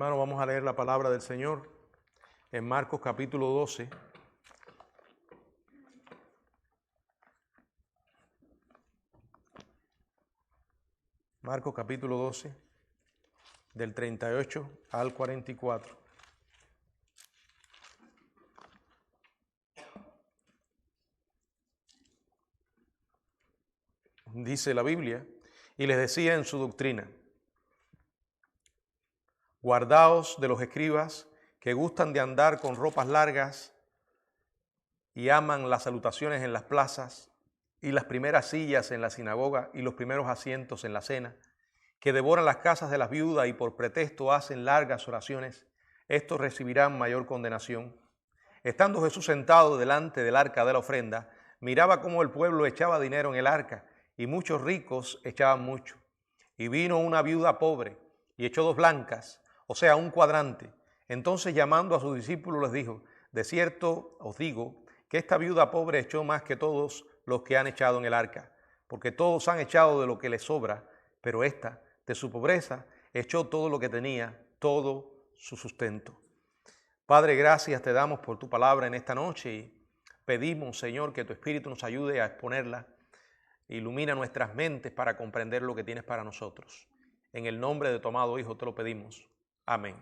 Hermano, vamos a leer la palabra del Señor en Marcos capítulo 12. Marcos capítulo 12, del 38 al 44. Dice la Biblia, y les decía en su doctrina: guardaos de los escribas que gustan de andar con ropas largas y aman las salutaciones en las plazas y las primeras sillas en la sinagoga y los primeros asientos en la cena, que devoran las casas de las viudas y por pretexto hacen largas oraciones. Estos recibirán mayor condenación. Estando Jesús sentado delante del arca de la ofrenda, miraba cómo el pueblo echaba dinero en el arca, y muchos ricos echaban mucho. Y vino una viuda pobre y echó 2 blancas, o sea, un cuadrante. Entonces, llamando a sus discípulos, les dijo: de cierto os digo que esta viuda pobre echó más que todos los que han echado en el arca, porque todos han echado de lo que les sobra, pero esta, de su pobreza, echó todo lo que tenía, todo su sustento. Padre, gracias te damos por tu palabra en esta noche y pedimos, Señor, que tu Espíritu nos ayude a exponerla. Ilumina nuestras mentes para comprender lo que tienes para nosotros. En el nombre de tu amado Hijo te lo pedimos. Amén.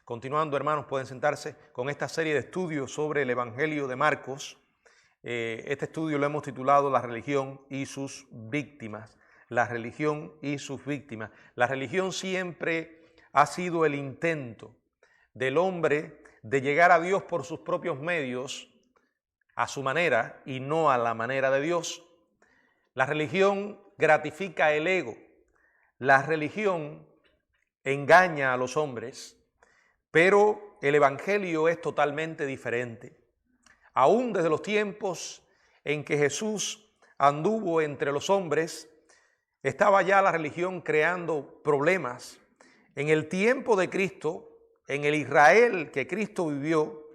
Continuando, hermanos, pueden sentarse con esta serie de estudios sobre el Evangelio de Marcos. Este estudio lo hemos titulado La religión y sus víctimas. La religión y sus víctimas. La religión siempre ha sido el intento del hombre de llegar a Dios por sus propios medios, a su manera y no a la manera de Dios. La religión gratifica el ego. La religión engaña a los hombres, pero el Evangelio es totalmente diferente. Aún desde los tiempos en que Jesús anduvo entre los hombres, estaba ya la religión creando problemas. En el tiempo de Cristo, en el Israel que Cristo vivió,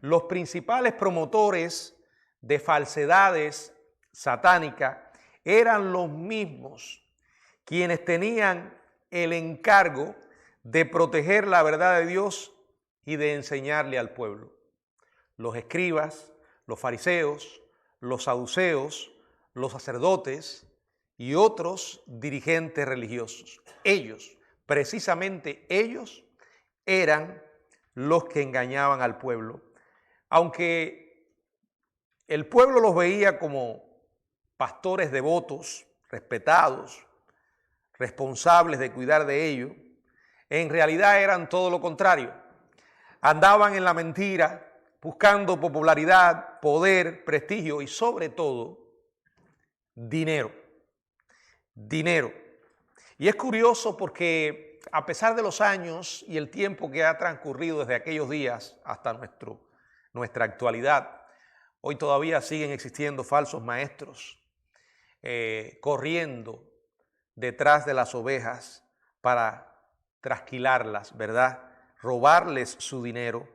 los principales promotores de falsedades satánicas eran los mismos quienes tenían el encargo de proteger la verdad de Dios y de enseñarle al pueblo. Los escribas, los fariseos, los saduceos, los sacerdotes y otros dirigentes religiosos. Ellos, precisamente ellos, eran los que engañaban al pueblo. Aunque el pueblo los veía como pastores devotos, respetados, responsables de cuidar de ellos, en realidad eran todo lo contrario. Andaban en la mentira, buscando popularidad, poder, prestigio y sobre todo, dinero. Dinero. Y es curioso porque a pesar de los años y el tiempo que ha transcurrido desde aquellos días hasta nuestra actualidad, hoy todavía siguen existiendo falsos maestros corriendo detrás de las ovejas para trasquilarlas, ¿verdad? Robarles su dinero.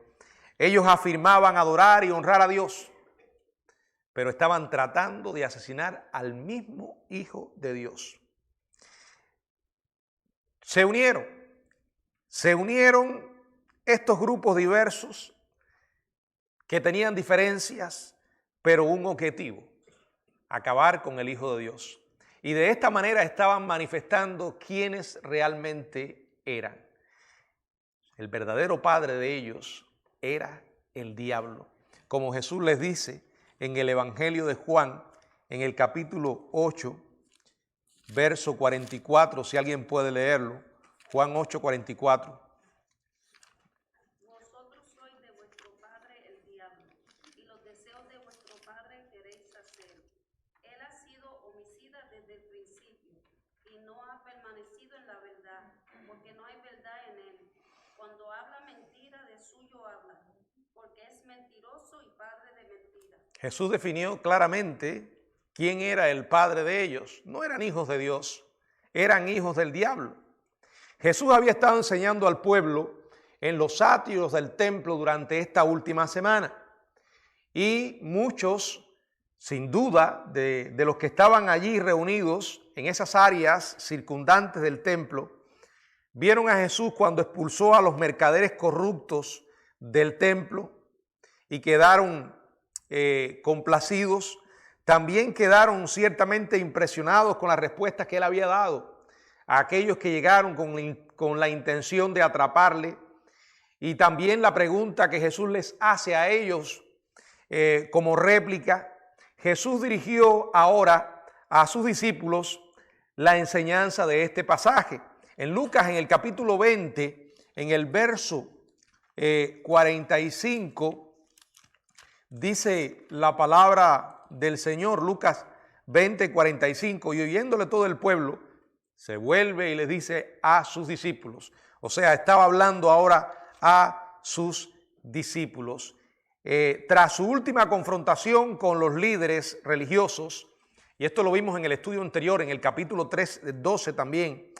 Ellos afirmaban adorar y honrar a Dios, pero estaban tratando de asesinar al mismo Hijo de Dios. Se unieron estos grupos diversos que tenían diferencias, pero un objetivo: acabar con el Hijo de Dios. Y de esta manera estaban manifestando quiénes realmente eran. El verdadero padre de ellos era el diablo. Como Jesús les dice en el Evangelio de Juan, en el capítulo 8, verso 44, si alguien puede leerlo, Juan 8, 44. Vosotros sois de vuestro padre el diablo, y los deseos de vuestro padre queréis hacer. Él ha sido homicida desde el principio, y no ha permanecido en la verdad, porque no hay verdad en él. Cuando habla mentira, de suyo habla, porque es mentiroso y padre de mentira. Jesús definió claramente quién era el padre de ellos. No eran hijos de Dios, eran hijos del diablo. Jesús había estado enseñando al pueblo en los atrios del templo durante esta última semana. Y muchos, sin duda, de los que estaban allí reunidos en esas áreas circundantes del templo, Vieron a Jesús cuando expulsó a los mercaderes corruptos del templo y quedaron complacidos. También quedaron ciertamente impresionados con las respuestas que él había dado a aquellos que llegaron con la intención de atraparle. Y también la pregunta que Jesús les hace a ellos como réplica. Jesús dirigió ahora a sus discípulos la enseñanza de este pasaje. En Lucas, en el capítulo 20, en el verso 45, dice la palabra del Señor, Lucas 20, 45, y oyéndole todo el pueblo, se vuelve y les dice a sus discípulos. O sea, estaba hablando ahora a sus discípulos. Tras su última confrontación con los líderes religiosos, y esto lo vimos en el estudio anterior, en el capítulo 12 también,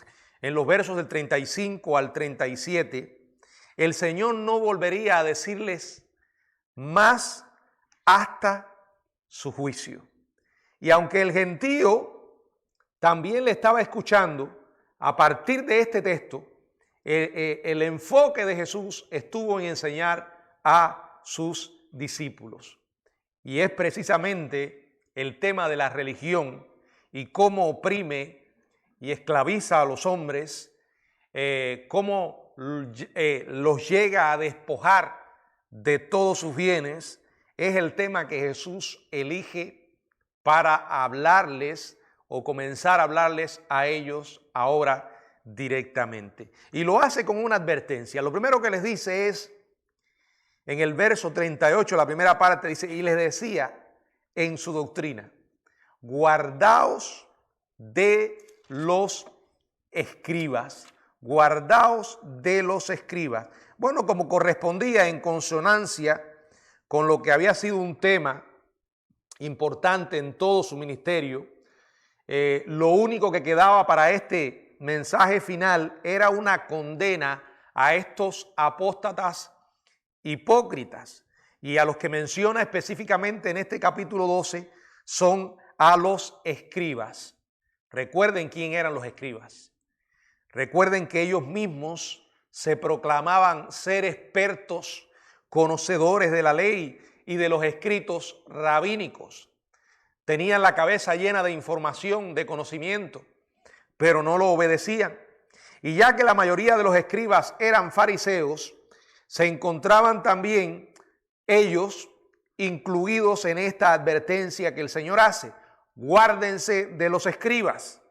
en los versos del 35 al 37, el Señor no volvería a decirles más hasta su juicio. Y aunque el gentío también le estaba escuchando, a partir de este texto, el enfoque de Jesús estuvo en enseñar a sus discípulos. Y es precisamente el tema de la religión y cómo oprime y esclaviza a los hombres, cómo los llega a despojar de todos sus bienes, es el tema que Jesús elige para hablarles o comenzar a hablarles a ellos ahora directamente. Y lo hace con una advertencia. Lo primero que les dice es, en el verso 38, la primera parte dice, y les decía en su doctrina, guardaos de los escribas, guardaos de los escribas. Bueno, como correspondía en consonancia con lo que había sido un tema importante en todo su ministerio, lo único que quedaba para este mensaje final era una condena a estos apóstatas hipócritas. Y a los que menciona específicamente en este capítulo 12 son a los escribas. Recuerden quién eran los escribas. Recuerden que ellos mismos se proclamaban ser expertos, conocedores de la ley y de los escritos rabínicos. Tenían la cabeza llena de información, de conocimiento, pero no lo obedecían. Y ya que la mayoría de los escribas eran fariseos, se encontraban también ellos incluidos en esta advertencia que el Señor hace. Guárdense de los escribas.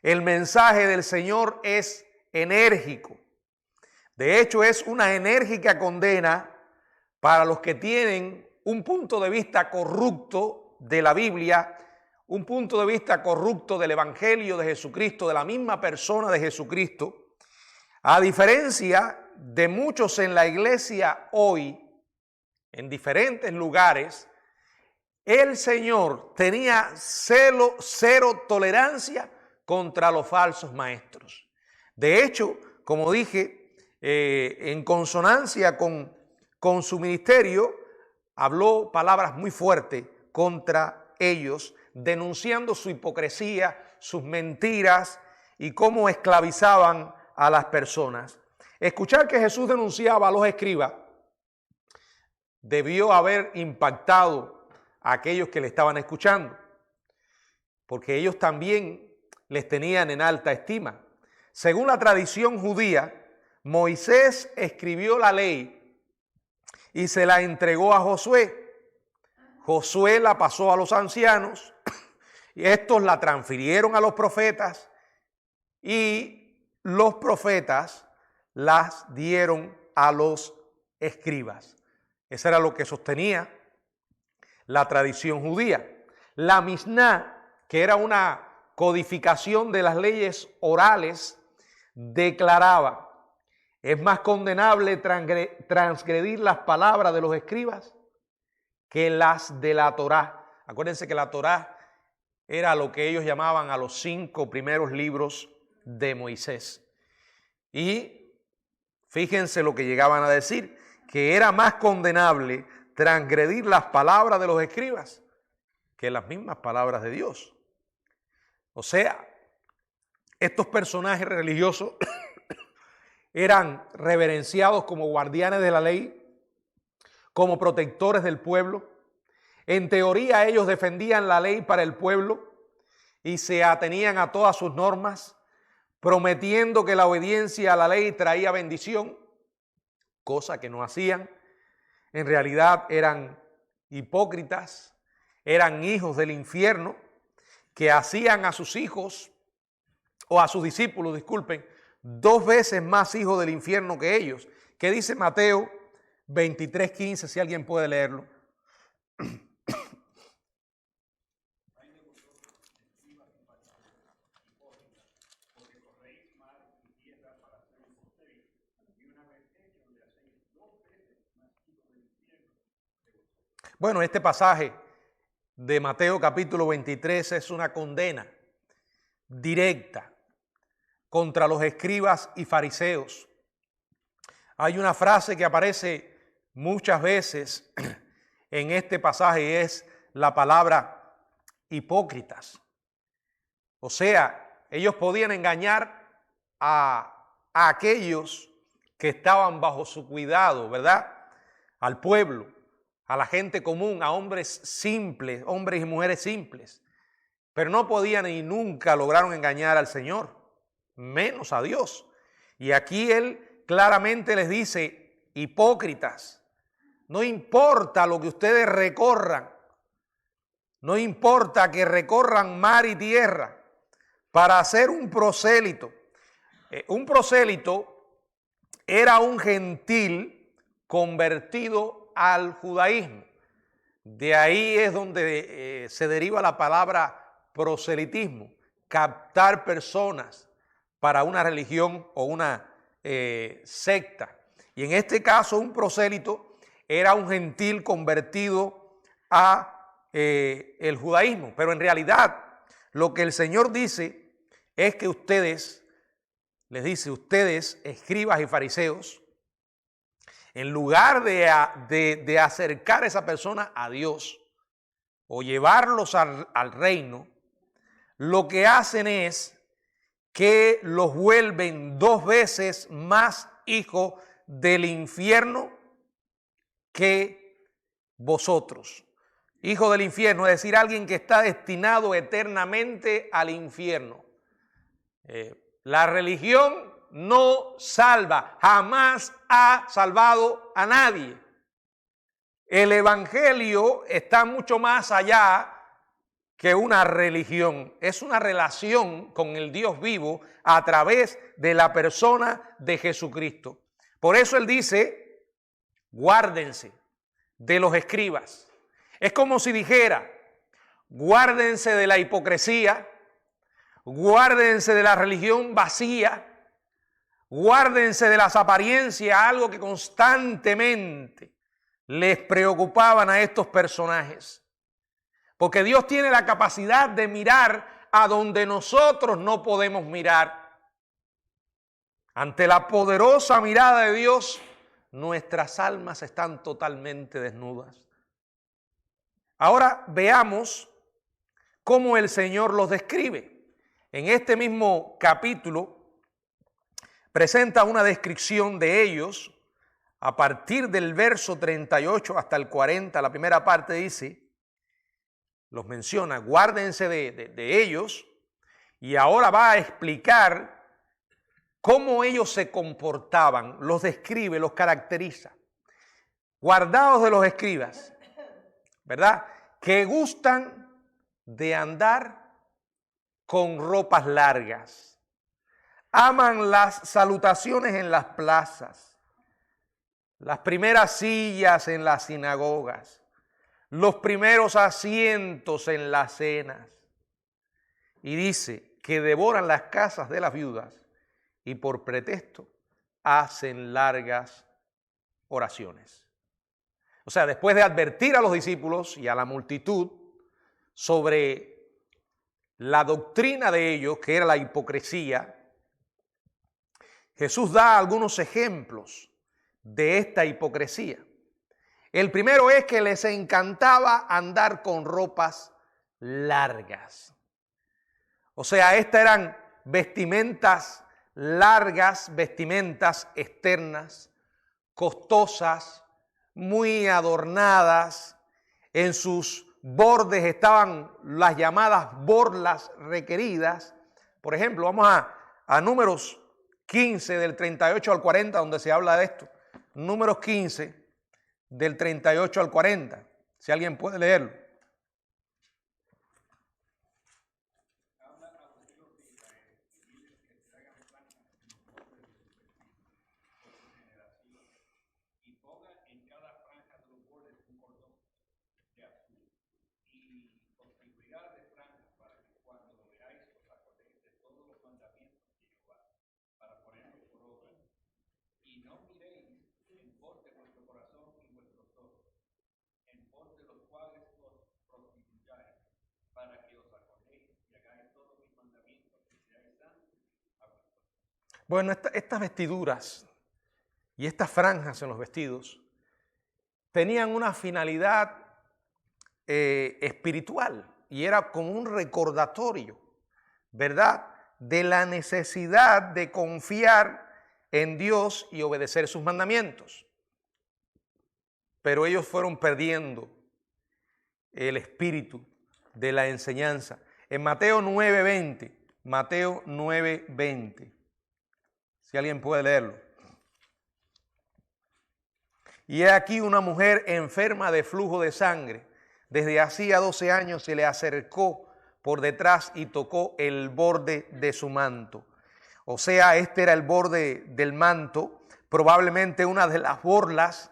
El mensaje del Señor es enérgico. De hecho, es una enérgica condena para los que tienen un punto de vista corrupto de la Biblia, un punto de vista corrupto del Evangelio de Jesucristo, de la misma persona de Jesucristo. A diferencia de muchos en la iglesia hoy, en diferentes lugares, el Señor tenía cero tolerancia contra los falsos maestros. De hecho, como dije, en consonancia con su ministerio, habló palabras muy fuertes contra ellos, denunciando su hipocresía, sus mentiras y cómo esclavizaban a las personas. Escuchar que Jesús denunciaba a los escribas debió haber impactado a aquellos que le estaban escuchando, porque ellos también les tenían en alta estima. Según la tradición judía, Moisés escribió la ley y se la entregó a Josué. Josué la pasó a los ancianos y estos la transfirieron a los profetas y los profetas las dieron a los escribas. Eso era lo que sostenía la tradición judía. La Misná, que era una codificación de las leyes orales, declaraba: es más condenable transgredir las palabras de los escribas que las de la Torá. Acuérdense que la Torá era lo que ellos llamaban a los 5 primeros libros de Moisés. Y fíjense lo que llegaban a decir, que era más condenable transgredir las palabras de los escribas que las mismas palabras de Dios. O sea, estos personajes religiosos eran reverenciados como guardianes de la ley, como protectores del pueblo. En teoría ellos defendían la ley para el pueblo y se atenían a todas sus normas, prometiendo que la obediencia a la ley traía bendición, cosa que no hacían. En realidad eran hipócritas, eran hijos del infierno, que hacían a sus hijos, o a sus discípulos, disculpen, 2 veces más hijos del infierno que ellos. ¿Qué dice Mateo 23:15, si alguien puede leerlo? Bueno, este pasaje de Mateo capítulo 23 es una condena directa contra los escribas y fariseos. Hay una frase que aparece muchas veces en este pasaje y es la palabra hipócritas. O sea, ellos podían engañar a aquellos que estaban bajo su cuidado, ¿verdad? Al pueblo, a la gente común, a hombres simples, hombres y mujeres simples. Pero no podían y nunca lograron engañar al Señor, menos a Dios. Y aquí Él claramente les dice, hipócritas, no importa lo que ustedes recorran, no importa que recorran mar y tierra para hacer un prosélito. Un prosélito era un gentil convertido al judaísmo. De ahí es donde se deriva la palabra proselitismo, captar personas para una religión o una secta. Y en este caso un prosélito era un gentil convertido a el judaísmo. Pero en realidad lo que el Señor dice es que ustedes, les dice, ustedes, escribas y fariseos, en lugar de acercar a esa persona a Dios o llevarlos al reino, lo que hacen es que los vuelven 2 veces más hijos del infierno que vosotros. Hijo del infierno, es decir, alguien que está destinado eternamente al infierno. La religión no salva, jamás ha salvado a nadie. El evangelio está mucho más allá que una religión, es una relación con el Dios vivo a través de la persona de Jesucristo. Por eso Él dice, guárdense de los escribas. Es como si dijera, guárdense de la hipocresía, guárdense de la religión vacía, guárdense de las apariencias, algo que constantemente les preocupaban a estos personajes. Porque Dios tiene la capacidad de mirar a donde nosotros no podemos mirar. Ante la poderosa mirada de Dios, nuestras almas están totalmente desnudas. Ahora veamos cómo el Señor los describe. En este mismo capítulo presenta una descripción de ellos a partir del verso 38 hasta el 40. La primera parte dice, los menciona, guárdense de ellos, y ahora va a explicar cómo ellos se comportaban, los describe, los caracteriza. Guardaos de los escribas, ¿verdad? Que gustan de andar con ropas largas, aman las salutaciones en las plazas, las primeras sillas en las sinagogas, los primeros asientos en las cenas. Y dice que devoran las casas de las viudas y por pretexto hacen largas oraciones. O sea, después de advertir a los discípulos y a la multitud sobre la doctrina de ellos, que era la hipocresía, Jesús da algunos ejemplos de esta hipocresía. El primero es que les encantaba andar con ropas largas. O sea, estas eran vestimentas largas vestimentas externas, costosas, muy adornadas. En sus bordes estaban las llamadas borlas requeridas. Por ejemplo, vamos a Números 15 del 38 al 40, donde se habla de esto. Números 15 del 38 al 40, si alguien puede leerlo. Bueno, estas vestiduras y estas franjas en los vestidos tenían una finalidad espiritual y era como un recordatorio, ¿verdad?, de la necesidad de confiar en Dios y obedecer sus mandamientos. Pero ellos fueron perdiendo el espíritu de la enseñanza. En Mateo 9:20, Mateo 9:20, si alguien puede leerlo. Y he aquí una mujer enferma de flujo de sangre. Desde hacía 12 años se le acercó por detrás y tocó el borde de su manto. O sea, este era el borde del manto, probablemente una de las borlas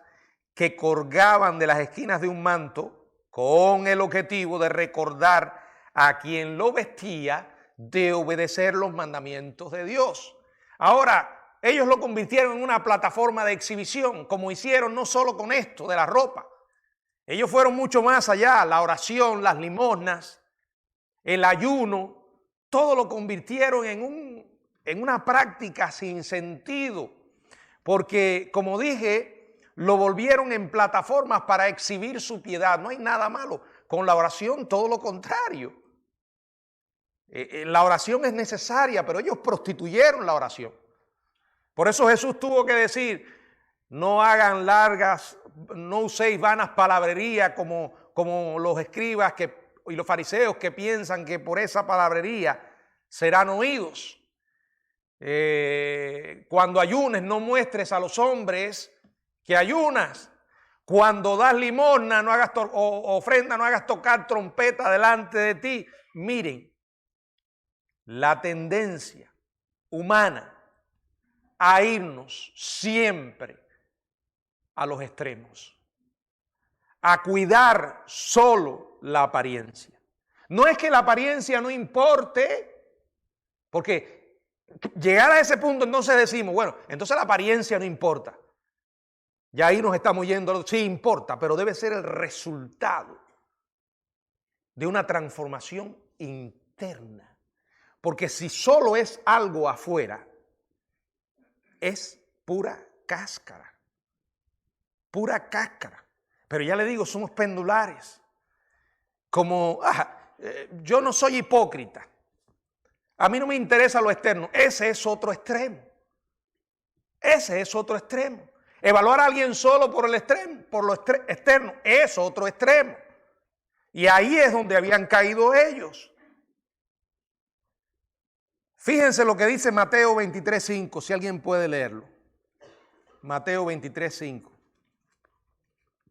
que colgaban de las esquinas de un manto con el objetivo de recordar a quien lo vestía de obedecer los mandamientos de Dios. Ahora, ellos lo convirtieron en una plataforma de exhibición, como hicieron no solo con esto de la ropa. Ellos fueron mucho más allá, la oración, las limosnas, el ayuno, todo lo convirtieron en una práctica sin sentido, porque como dije, lo volvieron en plataformas para exhibir su piedad. No hay nada malo con la oración, todo lo contrario. La oración es necesaria, pero ellos prostituyeron la oración. Por eso Jesús tuvo que decir, no hagan largas, no uséis vanas palabrerías como los escribas y los fariseos que piensan que por esa palabrería serán oídos. Cuando ayunes, no muestres a los hombres que ayunas. Cuando das limosna no hagas o ofrenda, no hagas tocar trompeta delante de ti. Miren, la tendencia humana a irnos siempre a los extremos, a cuidar solo la apariencia. No es que la apariencia no importe, porque llegar a ese punto entonces decimos, bueno, entonces la apariencia no importa. Ya ahí nos estamos yendo, sí importa, pero debe ser el resultado de una transformación interna. Porque si solo es algo afuera, es pura cáscara. Pura cáscara. Pero ya le digo, somos pendulares. Como, yo no soy hipócrita. A mí no me interesa lo externo. Ese es otro extremo. Ese es otro extremo. Evaluar a alguien solo por el extremo, por lo externo, es otro extremo. Y ahí es donde habían caído ellos. Fíjense lo que dice Mateo 23:5, si alguien puede leerlo. Mateo 23:5.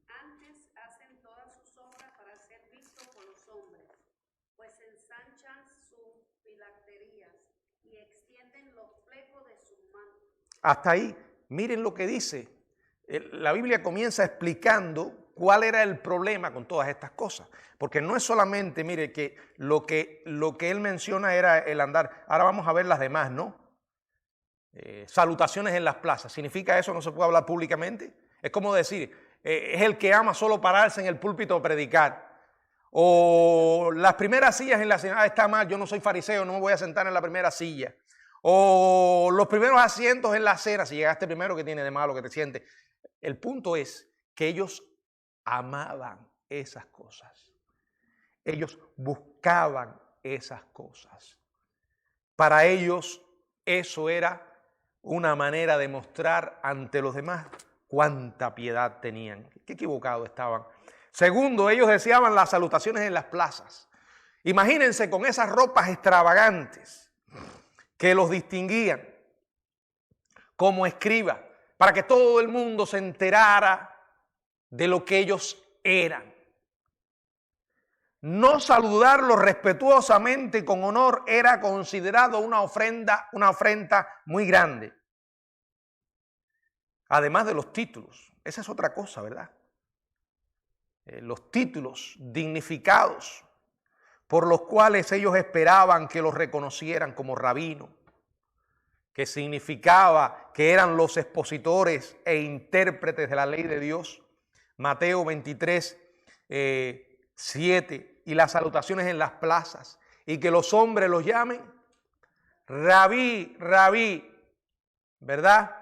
Antes hacen todas sus obras para ser vistos por los hombres, pues ensanchan sus filacterías y extienden los flecos de sus mantos. Hasta ahí, miren lo que dice. La Biblia comienza explicando cuál era el problema con todas estas cosas. Porque no es solamente, mire, que lo que él menciona era el andar. Ahora vamos a ver las demás, ¿no? Salutaciones en las plazas. ¿Significa eso no se puede hablar públicamente? Es como decir, es el que ama solo pararse en el púlpito a predicar. O las primeras sillas en la cena, está mal, yo no soy fariseo, no me voy a sentar en la primera silla. O los primeros asientos en la cena, si llegaste primero, ¿qué tiene de malo que te sientes? El punto es que ellos amaban esas cosas. Ellos buscaban esas cosas. Para ellos eso era una manera de mostrar ante los demás cuánta piedad tenían. Qué equivocados estaban. Segundo, ellos deseaban las salutaciones en las plazas. Imagínense con esas ropas extravagantes que los distinguían como escribas, para que todo el mundo se enterara de lo que ellos eran. No saludarlos respetuosamente con honor era considerado una ofrenda muy grande. Además de los títulos, esa es otra cosa, ¿verdad? Los títulos dignificados por los cuales ellos esperaban que los reconocieran como rabino, que significaba que eran los expositores e intérpretes de la ley de Dios. Mateo 23, 7, y las salutaciones en las plazas, y que los hombres los llamen rabí, rabí, ¿verdad?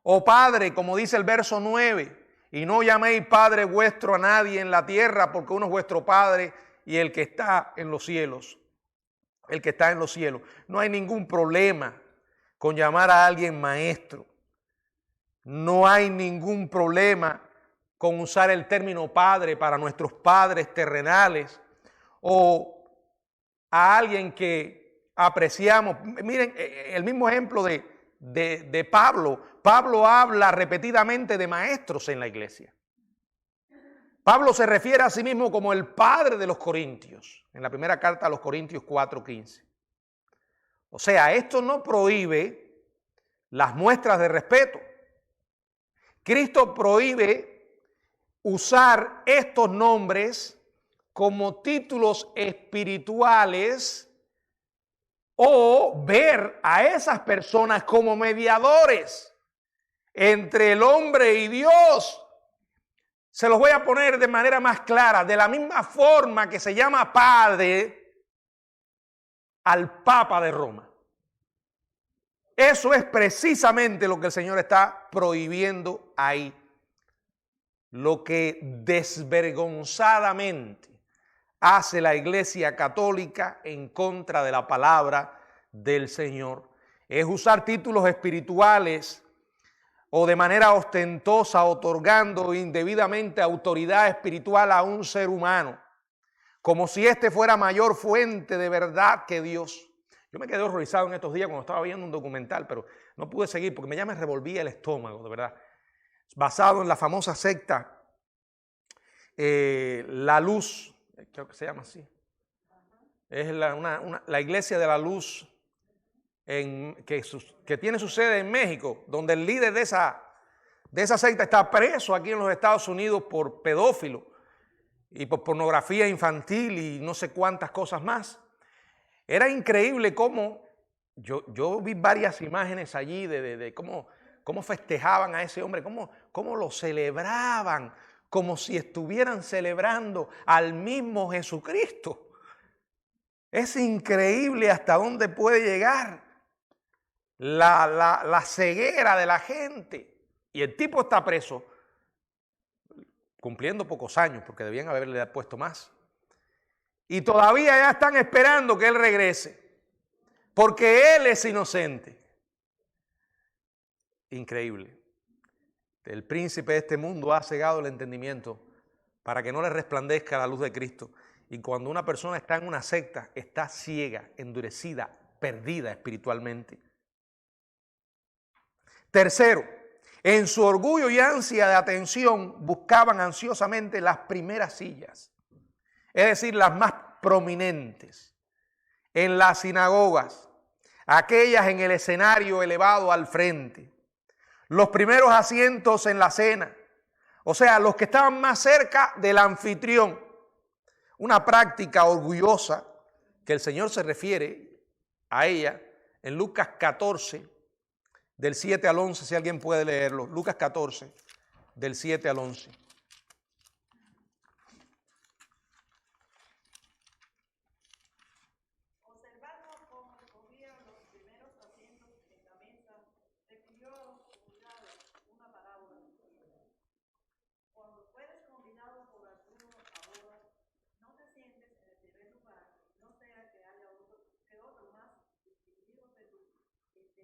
O padre, como dice el verso 9, y no llaméis padre vuestro a nadie en la tierra, porque uno es vuestro padre y el que está en los cielos. El que está en los cielos. No hay ningún problema con llamar a alguien maestro. No hay ningún problema con usar el término padre para nuestros padres terrenales o a alguien que apreciamos. Miren, el mismo ejemplo de Pablo. Pablo habla repetidamente de maestros en la iglesia. Pablo se refiere a sí mismo como el padre de los corintios, en la primera carta a los Corintios 4:15. O sea, esto no prohíbe las muestras de respeto. Cristo prohíbe usar estos nombres como títulos espirituales o ver a esas personas como mediadores entre el hombre y Dios. Se los voy a poner de manera más clara. De la misma forma que se llama padre al Papa de Roma. Eso es precisamente lo que el Señor está prohibiendo ahí. Lo que desvergonzadamente hace la Iglesia Católica en contra de la palabra del Señor es usar títulos espirituales o de manera ostentosa, otorgando indebidamente autoridad espiritual a un ser humano, como si éste fuera mayor fuente de verdad que Dios. Yo me quedé horrorizado en estos días cuando estaba viendo un documental, pero no pude seguir porque ya me revolvía el estómago, de verdad. Basado en la famosa secta La Luz, creo que se llama así. Es la Iglesia de la Luz que tiene su sede en México, donde el líder de esa secta está preso aquí en los Estados Unidos por pedófilo y por pornografía infantil y no sé cuántas cosas más. Era increíble cómo, yo vi varias imágenes allí de cómo festejaban a ese hombre, cómo lo celebraban, como si estuvieran celebrando al mismo Jesucristo. Es increíble hasta dónde puede llegar la ceguera de la gente. Y el tipo está preso, cumpliendo pocos años, porque debían haberle puesto más. Y todavía ya están esperando que él regrese, porque él es inocente. Increíble. El príncipe de este mundo ha cegado el entendimiento para que no le resplandezca la luz de Cristo. Y cuando una persona está en una secta, está ciega, endurecida, perdida espiritualmente. Tercero, en su orgullo y ansia de atención, buscaban ansiosamente las primeras sillas, es decir, las más prominentes, en las sinagogas, aquellas en el escenario elevado al frente, los primeros asientos en la cena, o sea, los que estaban más cerca del anfitrión. Una práctica orgullosa que el Señor se refiere a ella en Lucas 14, del 7 al 11, si alguien puede leerlo. Lucas 14, del 7 al 11. Observando cómo escogieron los primeros asientos en la mesa, refirió a los convidados una parábola. Cuando fueres convidado por alguno a bodas, no te sientes en el primer lugar, no sea que haya otro más distinguido que tú esté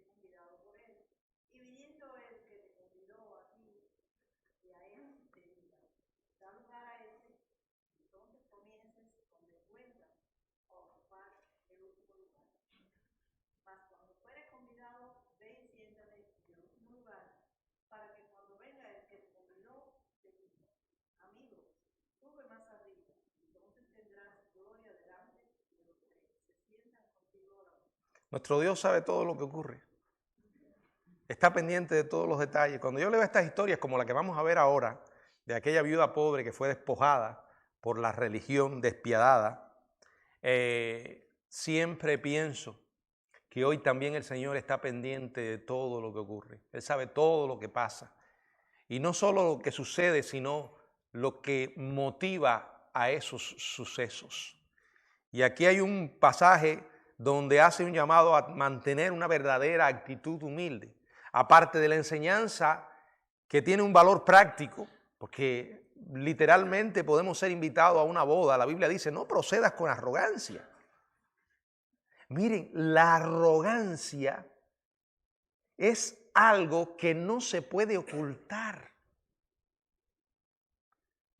Nuestro Dios sabe todo lo que ocurre. Está pendiente de todos los detalles. Cuando yo leo estas historias como la que vamos a ver ahora, de aquella viuda pobre que fue despojada por la religión despiadada, siempre pienso que hoy también el Señor está pendiente de todo lo que ocurre. Él sabe todo lo que pasa. Y no solo lo que sucede, sino lo que motiva a esos sucesos. Y aquí hay un pasaje donde hace un llamado a mantener una verdadera actitud humilde. Aparte de la enseñanza que tiene un valor práctico, porque literalmente podemos ser invitados a una boda. La Biblia dice, no procedas con arrogancia. Miren, la arrogancia es algo que no se puede ocultar.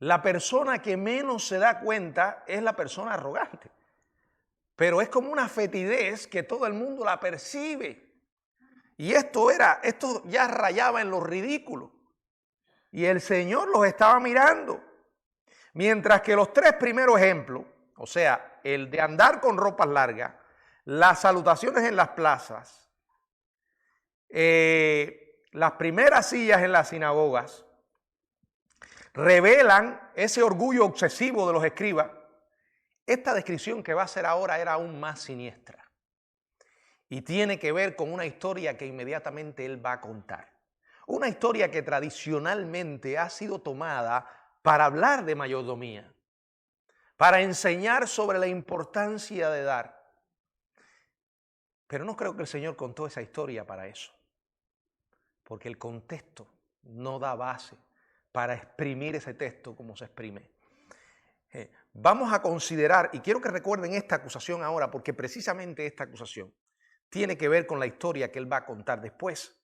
La persona que menos se da cuenta es la persona arrogante. Pero es como una fetidez que todo el mundo la percibe. Y esto ya rayaba en lo ridículo. Y el Señor los estaba mirando. Mientras que los tres primeros ejemplos, o sea, el de andar con ropas largas, las salutaciones en las plazas, las primeras sillas en las sinagogas, revelan ese orgullo obsesivo de los escribas. Esta descripción que va a hacer ahora era aún más siniestra. Y tiene que ver con una historia que inmediatamente él va a contar. Una historia que tradicionalmente ha sido tomada para hablar de mayordomía, para enseñar sobre la importancia de dar. Pero no creo que el Señor contó esa historia para eso, porque el contexto no da base para exprimir ese texto como se exprime. Vamos a considerar, y quiero que recuerden esta acusación ahora, porque precisamente esta acusación tiene que ver con la historia que él va a contar después.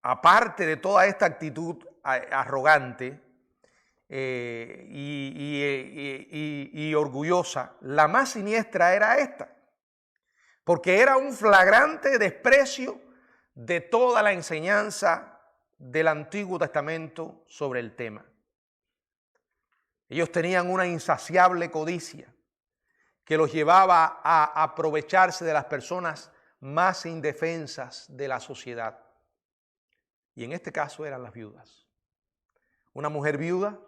Aparte de toda esta actitud arrogante y orgullosa, la más siniestra era esta, porque era un flagrante desprecio de toda la enseñanza del Antiguo Testamento sobre el tema. Ellos tenían una insaciable codicia que los llevaba a aprovecharse de las personas más indefensas de la sociedad. Y en este caso eran las viudas. Una mujer viuda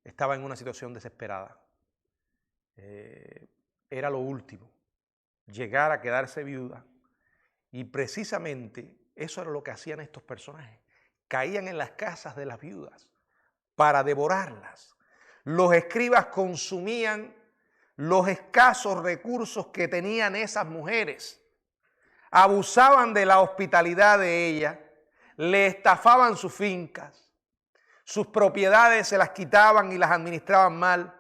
estaba en una situación desesperada. Era lo último, llegar a quedarse viuda. Y precisamente eso era lo que hacían estos personajes. Caían en las casas de las viudas para devorarlas. Los escribas consumían los escasos recursos que tenían esas mujeres. Abusaban de la hospitalidad de ellas, le estafaban sus fincas, sus propiedades se las quitaban y las administraban mal,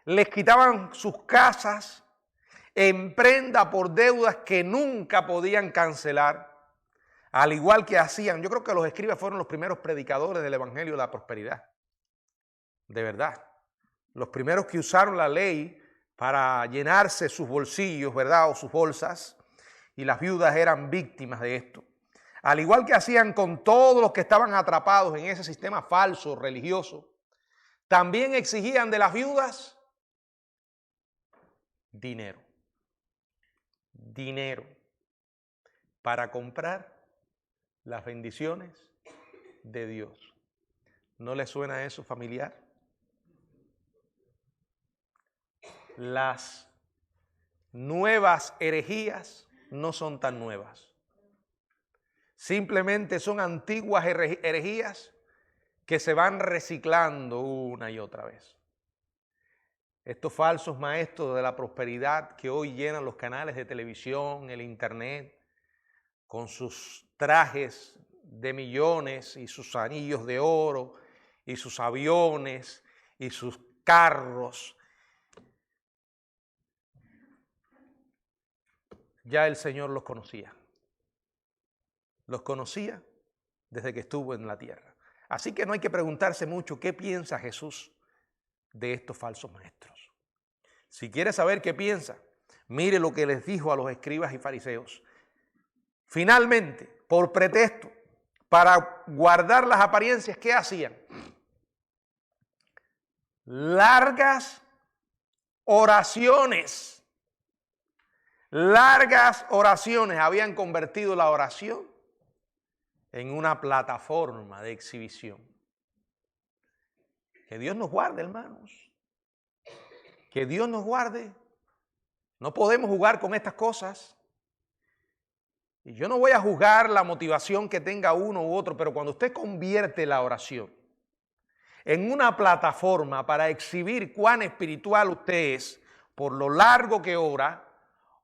les quitaban sus casas en prenda por deudas que nunca podían cancelar, al igual que hacían. Yo creo que los escribas fueron los primeros predicadores del Evangelio de la prosperidad, de verdad. Los primeros que usaron la ley para llenarse sus bolsillos, ¿verdad? O sus bolsas, y las viudas eran víctimas de esto. Al igual que hacían con todos los que estaban atrapados en ese sistema falso religioso, también exigían de las viudas dinero. Dinero para comprar las bendiciones de Dios. ¿No les suena eso familiar? Las nuevas herejías no son tan nuevas. Simplemente son antiguas herejías que se van reciclando una y otra vez. Estos falsos maestros de la prosperidad que hoy llenan los canales de televisión, el internet, con sus trajes de millones y sus anillos de oro y sus aviones y sus carros. Ya el Señor los conocía. Los conocía desde que estuvo en la tierra. Así que no hay que preguntarse mucho qué piensa Jesús de estos falsos maestros. Si quiere saber qué piensa, mire lo que les dijo a los escribas y fariseos. Finalmente, por pretexto, para guardar las apariencias, ¿qué hacían? Largas oraciones Largas oraciones habían convertido la oración en una plataforma de exhibición. Que Dios nos guarde, hermanos. Que Dios nos guarde. No podemos jugar con estas cosas. Y yo no voy a juzgar la motivación que tenga uno u otro, pero cuando usted convierte la oración en una plataforma para exhibir cuán espiritual usted es, por lo largo que ora,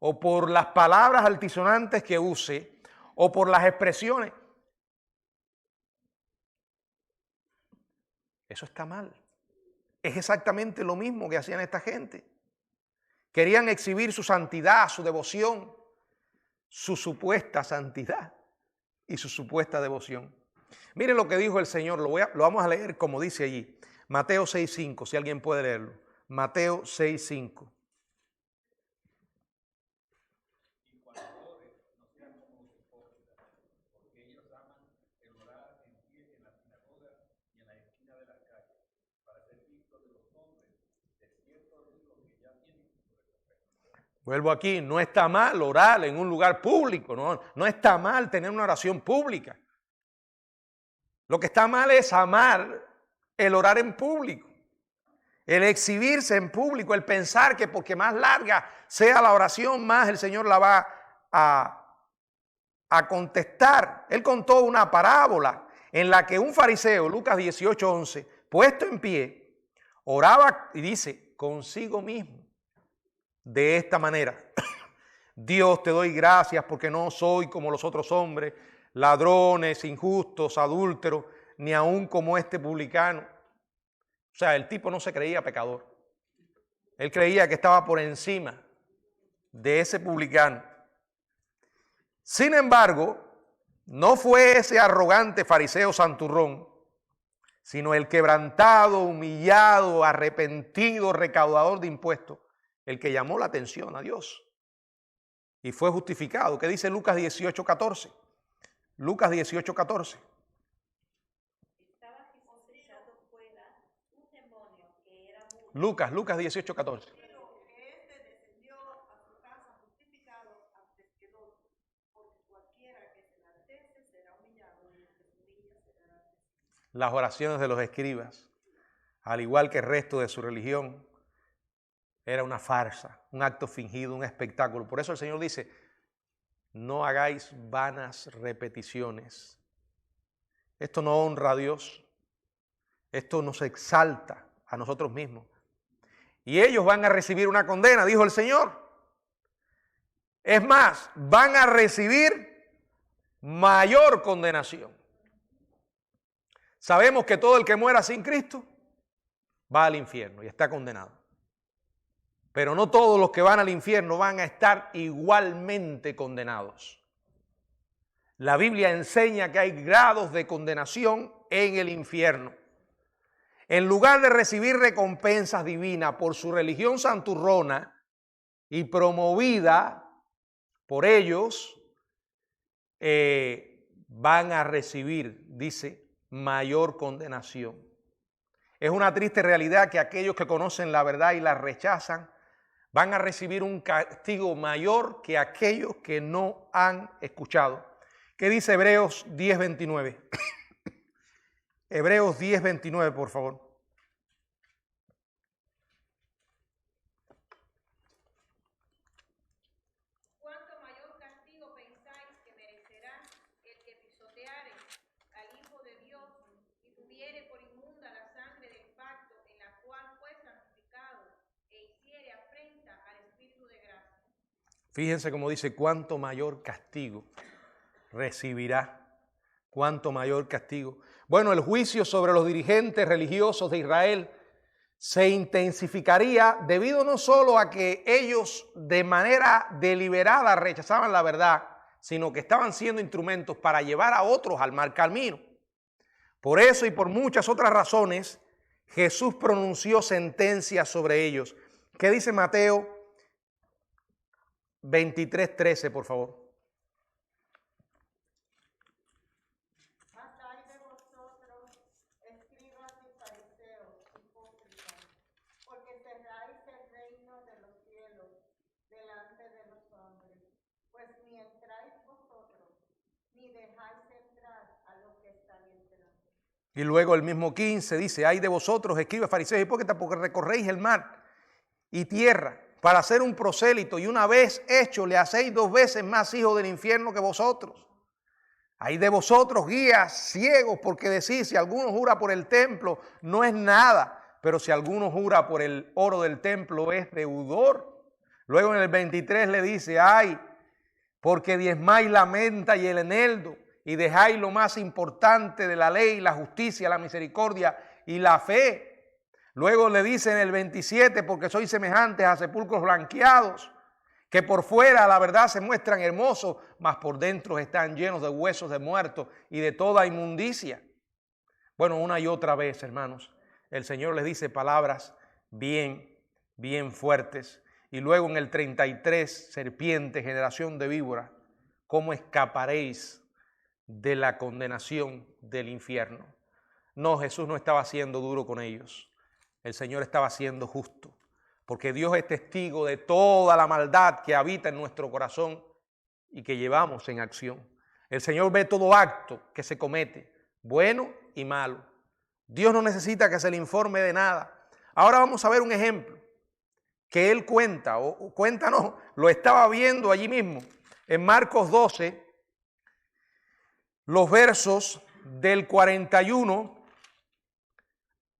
o por las palabras altisonantes que use, o por las expresiones, eso está mal. Es exactamente lo mismo que hacían esta gente. Querían exhibir su santidad, su devoción, su supuesta santidad y su supuesta devoción. Miren lo que dijo el Señor, lo vamos a leer como dice allí. Mateo 6:5, si alguien puede leerlo. Mateo 6:5. Vuelvo aquí, no está mal orar en un lugar público, no está mal tener una oración pública. Lo que está mal es amar el orar en público, el exhibirse en público, el pensar que porque más larga sea la oración, más el Señor la va a contestar. Él contó una parábola en la que un fariseo, Lucas 18:11, puesto en pie, oraba y dice consigo mismo de esta manera: Dios, te doy gracias porque no soy como los otros hombres, ladrones, injustos, adúlteros, ni aun como este publicano. O sea, el tipo no se creía pecador. Él creía que estaba por encima de ese publicano. Sin embargo, no fue ese arrogante fariseo santurrón, sino el quebrantado, humillado, arrepentido, recaudador de impuestos, el que llamó la atención a Dios y fue justificado. ¿Qué dice Lucas 18:14? Lucas 18:14. Lucas 18:14. Las oraciones de los escribas, al igual que el resto de su religión, era una farsa, un acto fingido, un espectáculo. Por eso el Señor dice, no hagáis vanas repeticiones. Esto no honra a Dios. Esto nos exalta a nosotros mismos. Y ellos van a recibir una condena, dijo el Señor. Es más, van a recibir mayor condenación. Sabemos que todo el que muera sin Cristo va al infierno y está condenado. Pero no todos los que van al infierno van a estar igualmente condenados. La Biblia enseña que hay grados de condenación en el infierno. En lugar de recibir recompensas divinas por su religión santurrona y promovida por ellos, van a recibir, dice, mayor condenación. Es una triste realidad que aquellos que conocen la verdad y la rechazan van a recibir un castigo mayor que aquellos que no han escuchado. ¿Qué dice Hebreos 10:29? Hebreos 10:29, por favor. ¿Cuánto mayor castigo pensáis que merecerá el que pisoteare al Hijo de Dios y tuviere por inmunda la sangre del pacto en la cual fue santificado e hiciere afrenta al Espíritu de gracia? Fíjense cómo dice, cuánto mayor castigo recibirá. Cuánto mayor castigo. Bueno, el juicio sobre los dirigentes religiosos de Israel se intensificaría debido no solo a que ellos de manera deliberada rechazaban la verdad, sino que estaban siendo instrumentos para llevar a otros al mal camino. Por eso y por muchas otras razones, Jesús pronunció sentencias sobre ellos. ¿Qué dice Mateo 23:13, por favor? y dejáis entrar a los que están entrando. Y luego el mismo 15 dice, ay de vosotros, escribas, fariseos y hipócritas, porque recorréis el mar y tierra para hacer un prosélito, y una vez hecho le hacéis 2 veces más hijos del infierno que vosotros. Ay de vosotros, guías ciegos, porque decís, si alguno jura por el templo, no es nada, pero si alguno jura por el oro del templo, es deudor. Luego en el 23 le dice, ay, porque diezmáis la menta y el eneldo, y dejáis lo más importante de la ley, la justicia, la misericordia y la fe. Luego le dice en el 27, porque sois semejantes a sepulcros blanqueados, que por fuera la verdad se muestran hermosos, mas por dentro están llenos de huesos de muertos y de toda inmundicia. Bueno, una y otra vez, hermanos, el Señor les dice palabras bien fuertes. Y luego en el 33, serpiente, generación de víbora, ¿cómo escaparéis de la condenación del infierno? No, Jesús no estaba siendo duro con ellos. El Señor estaba siendo justo, porque Dios es testigo de toda la maldad que habita en nuestro corazón y que llevamos en acción. El Señor ve todo acto que se comete, bueno y malo. Dios no necesita que se le informe de nada. Ahora vamos a ver un ejemplo que Él cuenta, lo estaba viendo allí mismo, en Marcos 12, los versos del 41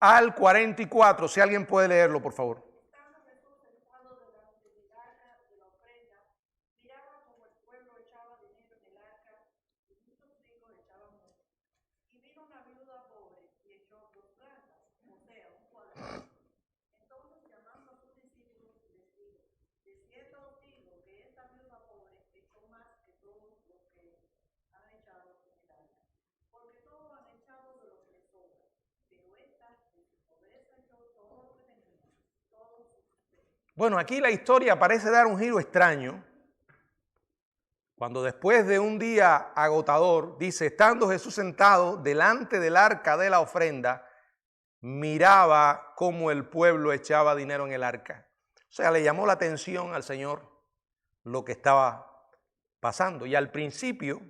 al 44, si alguien puede leerlo, por favor. Estando Jesús sentado delante del arca de la ofrenda, miraba como el pueblo echaba dinero en el arca y muchos ricos echaban mucho. Y vino una viuda pobre y echó 2 francas, o sea, un cuadrado. Entonces, llamando a sus discípulos, les dijo, de cierto os digo que esta viuda pobre echó más que todos los que han echado en el arca. Porque todos han echado de lo que les sobra, pero esta de su pobreza echó todo lo que tenía, todo su sustento. Bueno, aquí la historia parece dar un giro extraño, cuando después de un día agotador, dice, estando Jesús sentado delante del arca de la ofrenda, miraba cómo el pueblo echaba dinero en el arca. O sea, le llamó la atención al Señor lo que estaba pasando. Y al principio,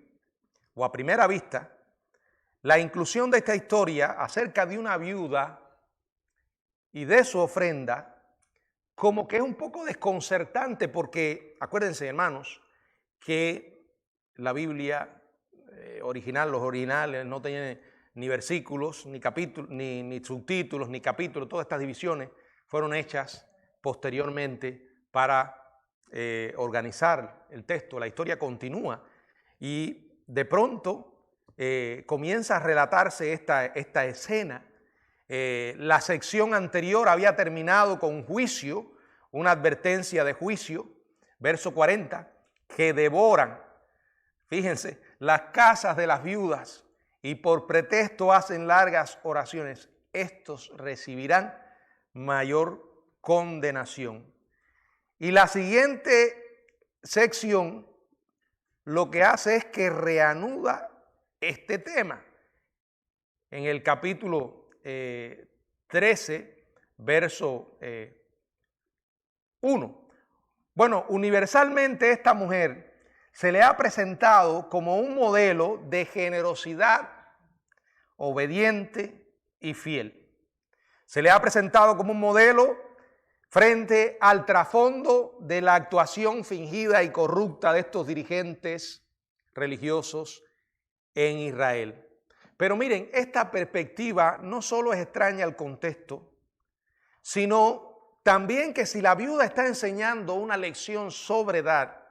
o a primera vista, la inclusión de esta historia acerca de una viuda y de su ofrenda, como que es un poco desconcertante, porque acuérdense, hermanos, que la Biblia original, los originales no tienen ni versículos, ni capítulos, ni subtítulos, ni capítulos. Todas estas divisiones fueron hechas posteriormente para organizar el texto. La historia continúa y de pronto comienza a relatarse esta escena. La sección anterior había terminado con juicio, una advertencia de juicio, verso 40, que devoran, fíjense, las casas de las viudas y por pretexto hacen largas oraciones. Estos recibirán mayor condenación. Y la siguiente sección lo que hace es que reanuda este tema. En el capítulo 13, verso 1. Bueno, universalmente esta mujer se le ha presentado como un modelo de generosidad, obediente y fiel. Se le ha presentado como un modelo frente al trasfondo de la actuación fingida y corrupta de estos dirigentes religiosos en Israel. Pero miren, esta perspectiva no solo es extraña al contexto, sino también que si la viuda está enseñando una lección sobre dar,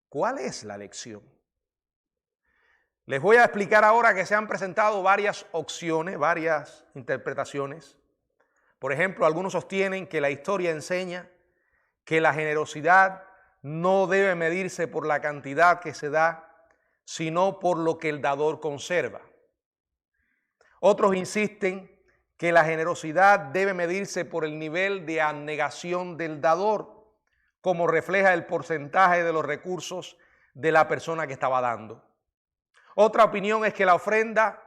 ¿cuál es la lección? Les voy a explicar ahora que se han presentado varias opciones, varias interpretaciones. Por ejemplo, algunos sostienen que la historia enseña que la generosidad no debe medirse por la cantidad que se da, sino por lo que el dador conserva. Otros insisten que la generosidad debe medirse por el nivel de abnegación del dador, como refleja el porcentaje de los recursos de la persona que estaba dando. Otra opinión es que la ofrenda,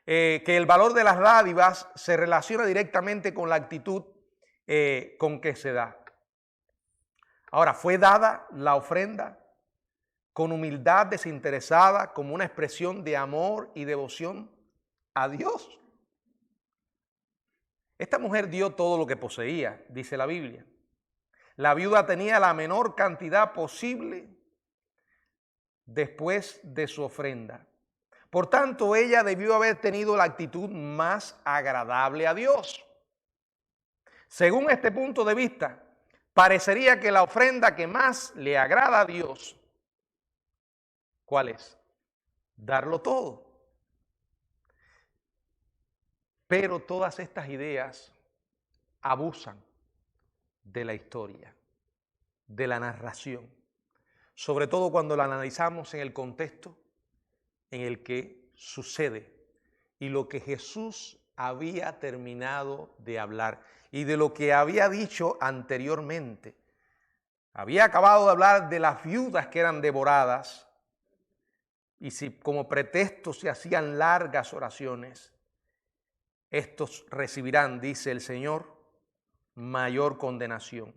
que el valor de las dádivas se relaciona directamente con la actitud con que se da. Ahora, ¿fue dada la ofrenda con humildad desinteresada, como una expresión de amor y devoción a Dios. Esta mujer dio todo lo que poseía, dice la Biblia. La viuda tenía la menor cantidad posible después de su ofrenda. Por tanto, ella debió haber tenido la actitud más agradable a Dios. Según este punto de vista, parecería que la ofrenda que más le agrada a Dios, ¿cuál es? Darlo todo. Pero todas estas ideas abusan de la historia, de la narración, sobre todo cuando la analizamos en el contexto en el que sucede y lo que Jesús había terminado de hablar y de lo que había dicho anteriormente. Había acabado de hablar de las viudas que eran devoradas y si como pretexto se hacían largas oraciones, estos recibirán, dice el Señor, mayor condenación.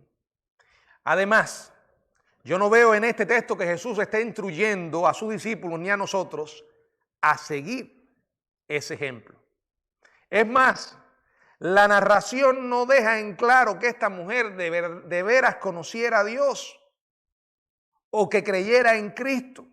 Además, yo no veo en este texto que Jesús esté instruyendo a sus discípulos ni a nosotros a seguir ese ejemplo. Es más, la narración no deja en claro que esta mujer de veras conociera a Dios o que creyera en Cristo,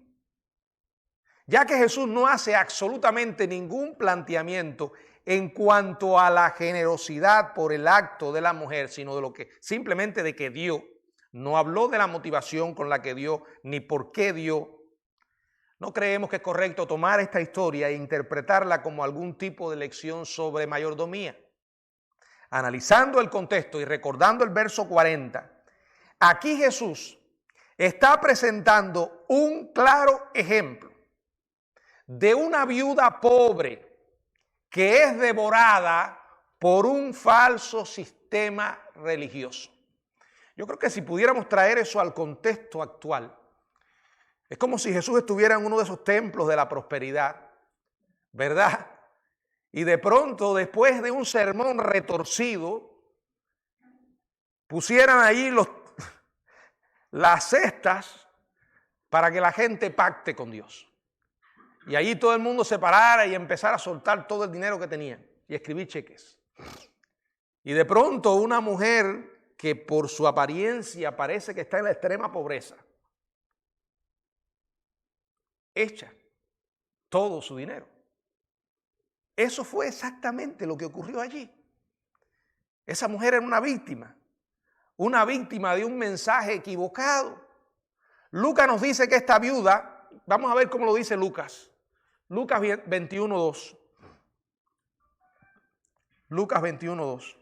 ya que Jesús no hace absolutamente ningún planteamiento en cuanto a la generosidad por el acto de la mujer, sino de lo que simplemente de que dio. No habló de la motivación con la que dio, ni por qué dio. No creemos que es correcto tomar esta historia e interpretarla como algún tipo de lección sobre mayordomía. Analizando el contexto y recordando el verso 40, aquí Jesús está presentando un claro ejemplo de una viuda pobre que es devorada por un falso sistema religioso. Yo creo que si pudiéramos traer eso al contexto actual, es como si Jesús estuviera en uno de esos templos de la prosperidad, ¿verdad? Y de pronto, después de un sermón retorcido, pusieran ahí las cestas para que la gente pacte con Dios. Y allí todo el mundo se parara y empezara a soltar todo el dinero que tenía y escribir cheques. Y de pronto una mujer que por su apariencia parece que está en la extrema pobreza, echa todo su dinero. Eso fue exactamente lo que ocurrió allí. Esa mujer era una víctima de un mensaje equivocado. Lucas nos dice que esta viuda, vamos a ver cómo lo dice Lucas. Lucas 21:2. Lucas 21:2.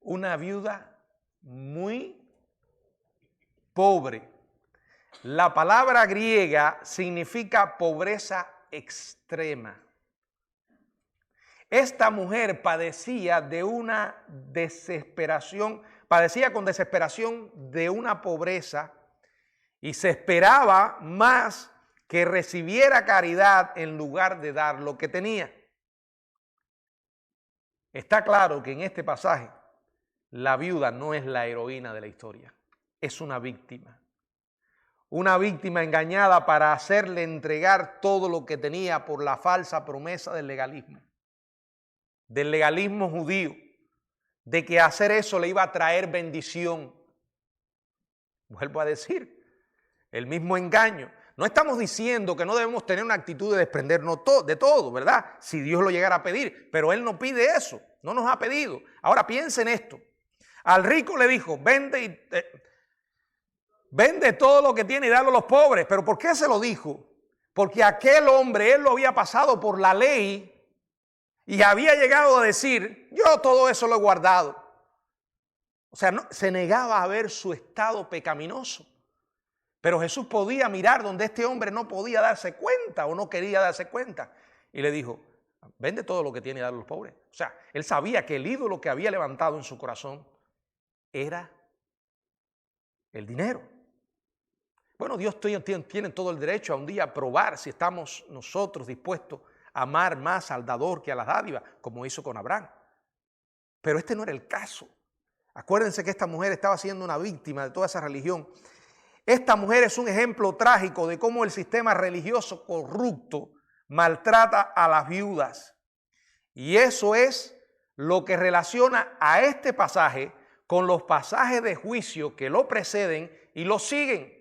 Una viuda muy pobre. La palabra griega significa pobreza extrema. Esta mujer padecía de una desesperación, padecía con desesperación de una pobreza y se esperaba más que recibiera caridad en lugar de dar lo que tenía. Está claro que en este pasaje la viuda no es la heroína de la historia, es una víctima. Una víctima engañada para hacerle entregar todo lo que tenía por la falsa promesa del legalismo judío, de que hacer eso le iba a traer bendición. Vuelvo a decir, el mismo engaño. No estamos diciendo que no debemos tener una actitud de desprendernos de todo, ¿verdad? Si Dios lo llegara a pedir, pero Él no pide eso, no nos ha pedido. Ahora piensen esto. Al rico le dijo, vende todo lo que tiene y dalo a los pobres. ¿Pero por qué se lo dijo? Porque aquel hombre, él lo había pasado por la ley y había llegado a decir, yo todo eso lo he guardado. O sea, se negaba a ver su estado pecaminoso. Pero Jesús podía mirar donde este hombre no podía darse cuenta o no quería darse cuenta. Y le dijo, vende todo lo que tiene y dalo a los pobres. O sea, él sabía que el ídolo que había levantado en su corazón era el dinero. Bueno, Dios tiene todo el derecho a un día probar si estamos nosotros dispuestos a amar más al dador que a la dádiva, como hizo con Abraham. Pero este no era el caso. Acuérdense que esta mujer estaba siendo una víctima de toda esa religión. Esta mujer es un ejemplo trágico de cómo el sistema religioso corrupto maltrata a las viudas. Y eso es lo que relaciona a este pasaje con los pasajes de juicio que lo preceden y lo siguen.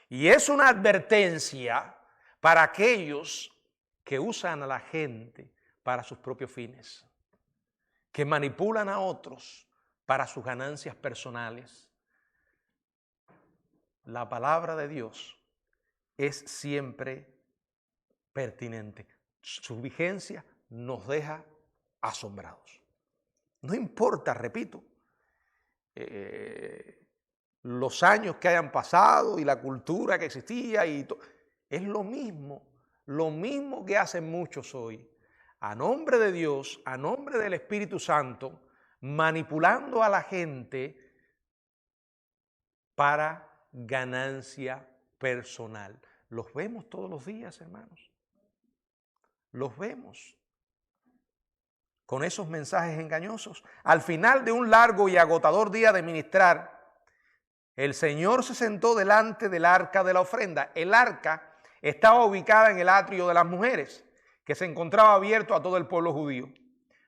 Y es una advertencia para aquellos que usan a la gente para sus propios fines, que manipulan a otros para sus ganancias personales. La palabra de Dios es siempre pertinente. Su vigencia nos deja asombrados. No importa, repito, los años que hayan pasado y la cultura que existía, es lo mismo que hacen muchos hoy, a nombre de Dios, a nombre del Espíritu Santo, manipulando a la gente para ganancia personal. Los vemos todos los días, hermanos. Los vemos con esos mensajes engañosos. Al final de un largo y agotador día de ministrar, el Señor se sentó delante del arca de la ofrenda. El arca estaba ubicada en el atrio de las mujeres, que se encontraba abierto a todo el pueblo judío.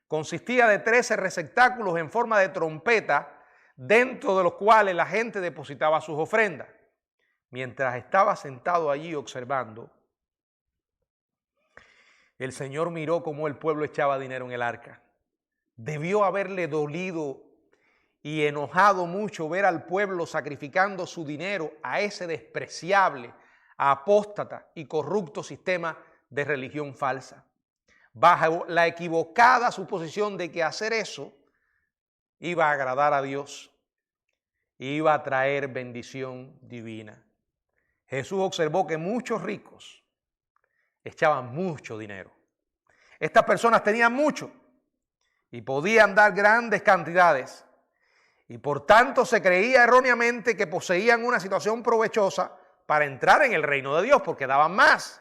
Consistía de 13 receptáculos en forma de trompeta, dentro de los cuales la gente depositaba sus ofrendas. Mientras estaba sentado allí observando, el Señor miró cómo el pueblo echaba dinero en el arca. Debió haberle dolido y enojado mucho ver al pueblo sacrificando su dinero a ese despreciable, apóstata y corrupto sistema de religión falsa, bajo la equivocada suposición de que hacer eso iba a agradar a Dios, iba a traer bendición divina. Jesús observó que muchos ricos echaban mucho dinero. Estas personas tenían mucho y podían dar grandes cantidades, y por tanto se creía erróneamente que poseían una situación provechosa para entrar en el reino de Dios, porque daban más.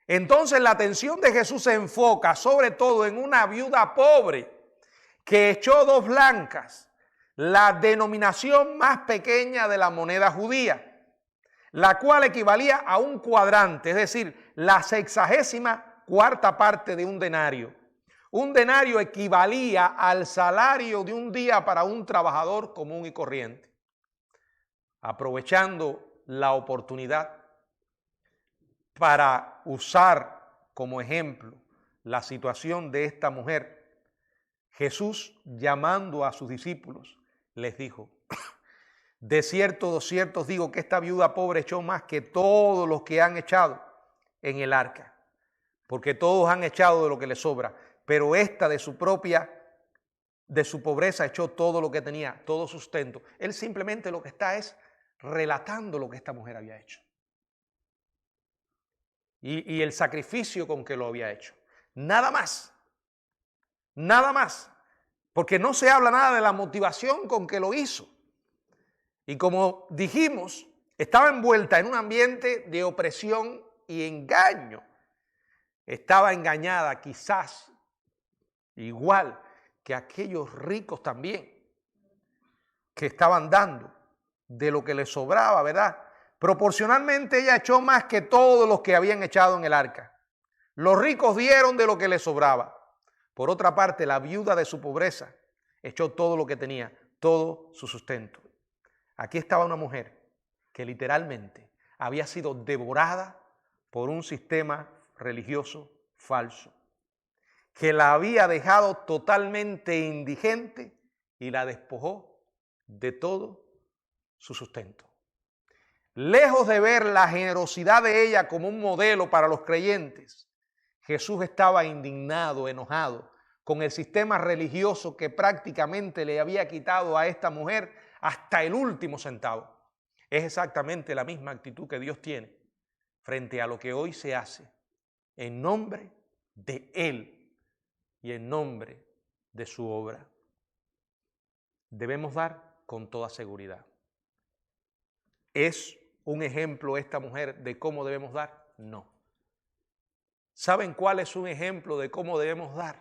Entonces la atención de Jesús se enfoca sobre todo en una viuda pobre que echó 2 blancas, la denominación más pequeña de la moneda judía, la cual equivalía a un cuadrante, es decir, la 64ª parte de un denario. Un denario equivalía al salario de un día para un trabajador común y corriente. Aprovechando la oportunidad para usar como ejemplo la situación de esta mujer, Jesús, llamando a sus discípulos, les dijo: de cierto os digo que esta viuda pobre echó más que todos los que han echado en el arca, porque todos han echado de lo que les sobra, pero esta de su pobreza echó todo lo que tenía, todo sustento. Él simplemente lo que está es relatando lo que esta mujer había hecho y el sacrificio con que lo había hecho. Nada más, porque no se habla nada de la motivación con que lo hizo. Y como dijimos, estaba envuelta en un ambiente de opresión y engaño. Estaba engañada quizás igual que aquellos ricos también, que estaban dando de lo que les sobraba, ¿verdad? Proporcionalmente ella echó más que todos los que habían echado en el arca. Los ricos dieron de lo que les sobraba. Por otra parte, la viuda de su pobreza echó todo lo que tenía, todo su sustento. Aquí estaba una mujer que literalmente había sido devorada por un sistema religioso falso, que la había dejado totalmente indigente y la despojó de todo su sustento. Lejos de ver la generosidad de ella como un modelo para los creyentes, Jesús estaba indignado, enojado con el sistema religioso que prácticamente le había quitado a esta mujer hasta el último centavo. Es exactamente la misma actitud que Dios tiene frente a lo que hoy se hace en nombre de Él y en nombre de su obra. Debemos dar con toda seguridad. ¿Es un ejemplo esta mujer de cómo debemos dar? No. ¿Saben cuál es un ejemplo de cómo debemos dar?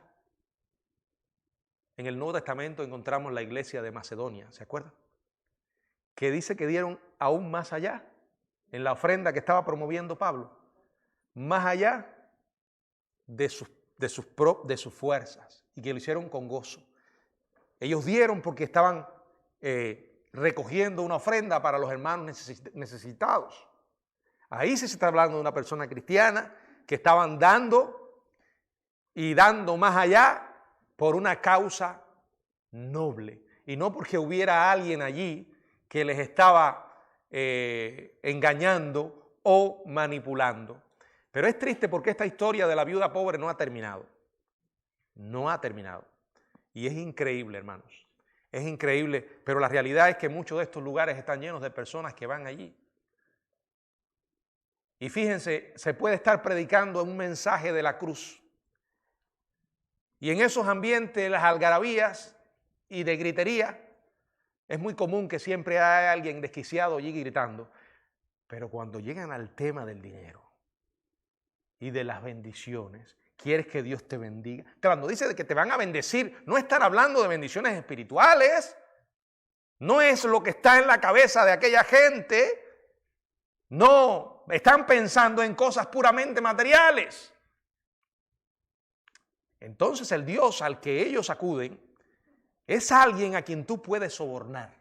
en el Nuevo Testamento encontramos la iglesia de Macedonia, ¿se acuerdan? Que dice que dieron aún más allá, en la ofrenda que estaba promoviendo Pablo, más allá de sus fuerzas, y que lo hicieron con gozo. Ellos dieron porque estaban recogiendo una ofrenda para los hermanos necesitados. Ahí sí se está hablando de una persona cristiana que estaban dando y dando más allá por una causa noble, y no porque hubiera alguien allí que les estaba engañando o manipulando. Pero es triste porque esta historia de la viuda pobre no ha terminado. No ha terminado. Y es increíble, hermanos. Es increíble, pero la realidad es que muchos de estos lugares están llenos de personas que van allí. Y fíjense, se puede estar predicando un mensaje de la cruz. Y en esos ambientes, las algarabías y de gritería, es muy común que siempre haya alguien desquiciado allí gritando. Pero cuando llegan al tema del dinero y de las bendiciones, ¿quieres que Dios te bendiga? Cuando dice de que te van a bendecir, no están hablando de bendiciones espirituales. No es lo que está en la cabeza de aquella gente. No, están pensando en cosas puramente materiales. Entonces el Dios al que ellos acuden es alguien a quien tú puedes sobornar.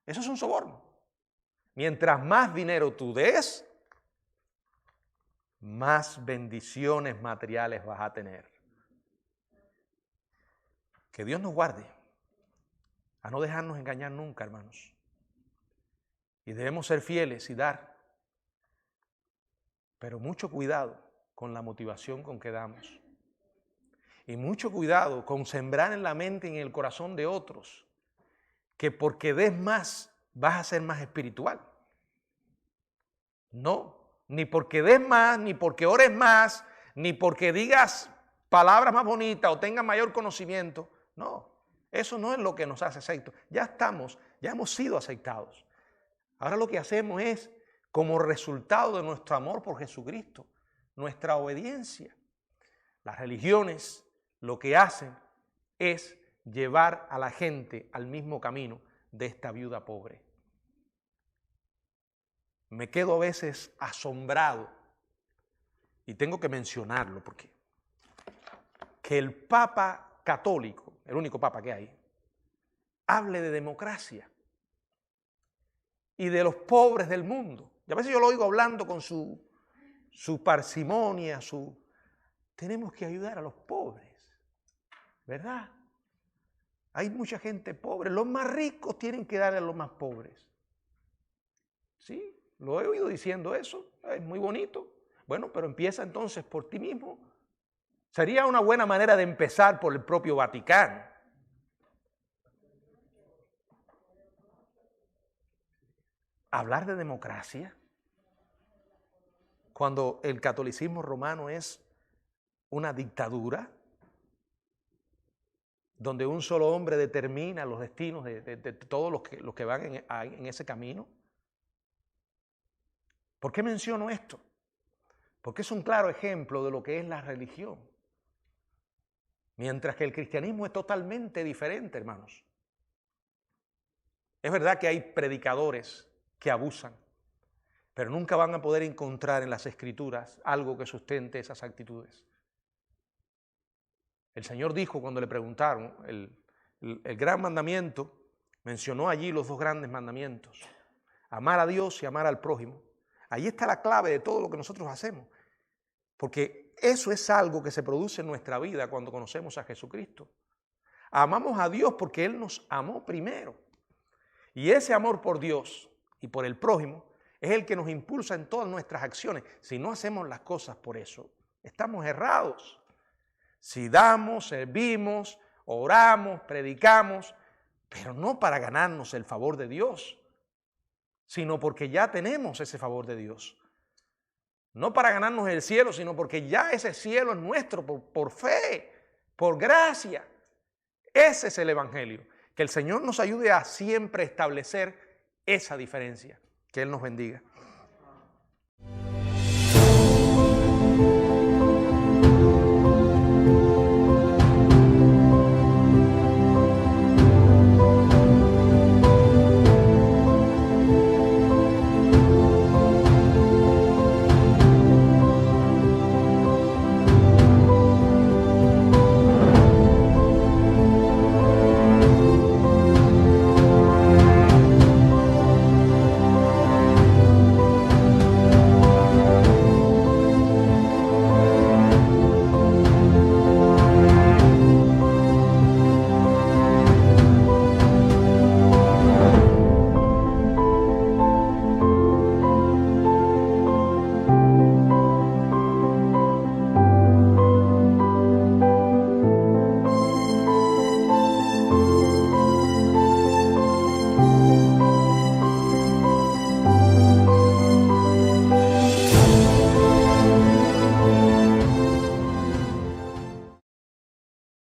Eso es un soborno. Mientras más dinero tú des, más bendiciones materiales vas a tener. Que Dios nos guarde a no dejarnos engañar nunca, hermanos. Y debemos ser fieles y dar. Pero mucho cuidado con la motivación con que damos. Y mucho cuidado con sembrar en la mente y en el corazón de otros que porque des más vas a ser más espiritual. No, ni porque des más, ni porque ores más, ni porque digas palabras más bonitas o tengas mayor conocimiento. No, eso no es lo que nos hace aceptos. Ya hemos sido aceptados. Ahora lo que hacemos es, como resultado de nuestro amor por Jesucristo, nuestra obediencia. Las religiones lo que hacen es llevar a la gente al mismo camino de esta viuda pobre. Me quedo a veces asombrado, y tengo que mencionarlo porque que el Papa católico, el único Papa que hay, hable de democracia y de los pobres del mundo. Y a veces yo lo oigo hablando con su parsimonia, tenemos que ayudar a los pobres, ¿verdad? Hay mucha gente pobre. Los más ricos tienen que darle a los más pobres. ¿Sí? Lo he oído diciendo eso. Es muy bonito. Bueno, pero empieza entonces por ti mismo. Sería una buena manera de empezar por el propio Vaticano. Hablar de democracia cuando el catolicismo romano es una dictadura donde un solo hombre determina los destinos de todos los que van en ese camino. ¿Por qué menciono esto? Porque es un claro ejemplo de lo que es la religión. Mientras que el cristianismo es totalmente diferente, hermanos. Es verdad que hay predicadores que abusan, pero nunca van a poder encontrar en las Escrituras algo que sustente esas actitudes. El Señor dijo cuando le preguntaron el gran mandamiento, mencionó allí los dos grandes mandamientos, amar a Dios y amar al prójimo. Ahí está la clave de todo lo que nosotros hacemos, porque eso es algo que se produce en nuestra vida cuando conocemos a Jesucristo. Amamos a Dios porque Él nos amó primero, y ese amor por Dios y por el prójimo es el que nos impulsa en todas nuestras acciones. Si no hacemos las cosas por eso, estamos errados. Si damos, servimos, oramos, predicamos, pero no para ganarnos el favor de Dios, sino porque ya tenemos ese favor de Dios. No para ganarnos el cielo, sino porque ya ese cielo es nuestro por fe, por gracia. Ese es el Evangelio. Que el Señor nos ayude a siempre establecer esa diferencia. Que Él nos bendiga.